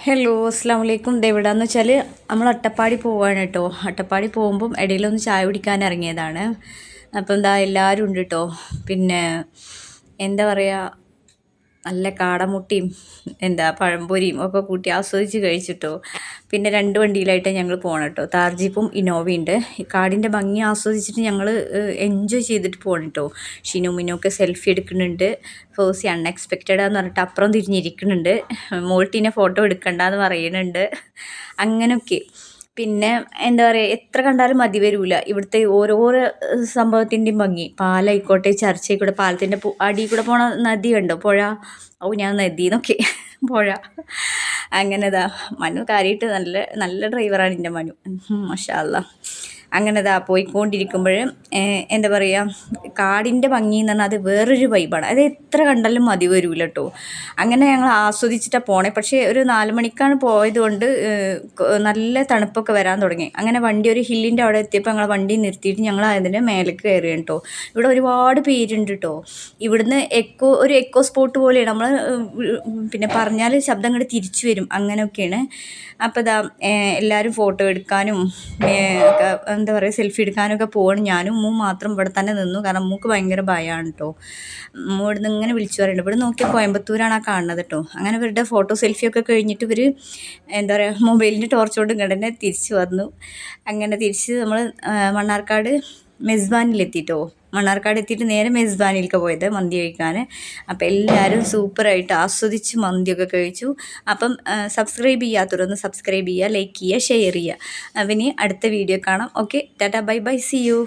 Hello അസ്സാം വലൈക്കും. എവിടെയാണെന്ന് വെച്ചാൽ നമ്മൾ അട്ടപ്പാടി പോവാണ് കേട്ടോ. അട്ടപ്പാടി പോകുമ്പം ഇടയിലൊന്ന് ചായ കുടിക്കാൻ ഇറങ്ങിയതാണ്. അപ്പം എന്താ എല്ലാവരും ഉണ്ട് കേട്ടോ. പിന്നെ എന്താ പറയുക, നല്ല കാടമുട്ടിയും പഴംപൊരിയും ഒക്കെ കൂട്ടി ആസ്വദിച്ച് കഴിച്ചിട്ടോ. പിന്നെ 2 വണ്ടിയിലായിട്ട് ഞങ്ങൾ പോകണം കേട്ടോ. താർ ജീപ്പും ഇന്നോവയുണ്ട്. ഈ കാടിൻ്റെ ഭംഗി ആസ്വദിച്ചിട്ട് ഞങ്ങൾ എൻജോയ് ചെയ്തിട്ട് പോകണം കേട്ടോ. ഷിനു മിനൊക്കെ സെൽഫി എടുക്കുന്നുണ്ട്. ഫേഴ്സി അൺഎക്സ്പെക്റ്റഡാന്ന് പറഞ്ഞിട്ട് അപ്പുറം തിരിഞ്ഞിരിക്കുന്നുണ്ട്. മോൾട്ടീനെ ഫോട്ടോ എടുക്കണ്ടെന്ന് പറയുന്നുണ്ട്. അങ്ങനെയൊക്കെ. പിന്നെ എന്താ പറയുക, എത്ര കണ്ടാലും മതി വരില്ല ഇവിടുത്തെ ഓരോരോ സംഭവത്തിൻ്റെയും ഭംഗി. പാലായിക്കോട്ടെ, ചർച്ചയായിക്കോട്ടെ, പാലത്തിൻ്റെ അടിയിൽ കൂടെ പോണ നദി കണ്ടോ, പുഴ. ഞാൻ നദി എന്നൊക്കെ പുഴ. അങ്ങനെതാ മനു കാര്യമായിട്ട് നല്ല നല്ല ഡ്രൈവറാണ് എൻ്റെ മനു, മാഷാ അല്ലാ. അങ്ങനെതാ പോയിക്കൊണ്ടിരിക്കുമ്പോൾ എന്താ പറയുക, കാടിൻ്റെ ഭംഗി എന്ന് പറഞ്ഞാൽ അത് വേറൊരു വൈബാണ്. അത് എത്ര കണ്ടാലും മതി വരില്ല കേട്ടോ. അങ്ങനെ ഞങ്ങൾ ആസ്വദിച്ചിട്ടാണ് പോണേ. പക്ഷേ ഒരു 4 മണിക്കാണ് പോയതുകൊണ്ട് നല്ല തണുപ്പൊക്കെ വരാൻ തുടങ്ങി. അങ്ങനെ വണ്ടി ഒരു ഹില്ലിൻ്റെ അവിടെ എത്തിയപ്പോൾ ഞങ്ങൾ വണ്ടി നിർത്തിയിട്ട് ഞങ്ങൾ അതിൻ്റെ മേലേക്ക് കയറുകയാണ് കേട്ടോ. ഇവിടെ ഒരുപാട് പേരുണ്ട് കേട്ടോ. ഇവിടുന്ന് ഒരു എക്കോ സ്പോട്ട് പോലെയാണ്. നമ്മൾ പിന്നെ പറഞ്ഞാൽ ശബ്ദം ഇങ്ങോട്ട് തിരിച്ചു വരും, അങ്ങനെയൊക്കെയാണ്. അപ്പോൾ ഇതാ എല്ലാവരും ഫോട്ടോ എടുക്കാനും എന്താ പറയുക, സെൽഫി എടുക്കാനൊക്കെ പോകണം. ഞാനും മാത്രം ഇവിടെ തന്നെ നിന്നു, കാരണം മൂക്ക് ഭയങ്കര ഭയമാണ് കേട്ടോ. ഇവിടുന്ന് ഇങ്ങനെ വിളിച്ചു പറയുന്നുണ്ട്. ഇവിടെ നോക്കിയാൽ കോയമ്പത്തൂരാണ് ആ കാണുന്നത് കേട്ടോ. അങ്ങനെ ഇവരുടെ ഫോട്ടോ സെൽഫിയൊക്കെ കഴിഞ്ഞിട്ട് ഇവർ എന്താ പറയുക, മൊബൈലിൻ്റെ ടോർച്ച് കൊണ്ട് ഇങ്ങോട്ട് തന്നെ തിരിച്ചു വന്നു. അങ്ങനെ തിരിച്ച് നമ്മൾ മണ്ണാർക്കാട് മെസ്ബാനിലെത്തിട്ടോ. മണ്ണാർക്കാട് എത്തിയിട്ട് നേരെ മെസ്ബാനിലേക്ക് പോയത് മന്തി കഴിക്കാൻ. അപ്പോൾ എല്ലാവരും സൂപ്പറായിട്ട് ആസ്വദിച്ച് മന്തിയൊക്കെ കഴിച്ചു. അപ്പം സബ്സ്ക്രൈബ് ചെയ്യാത്തവരൊന്ന് സബ്സ്ക്രൈബ് ചെയ്യുക, ലൈക്ക് ചെയ്യുക, ഷെയർ ചെയ്യുക. അപ്പം ഇനി അടുത്ത വീഡിയോ കാണാം. Okay, tata, bye bye, see U.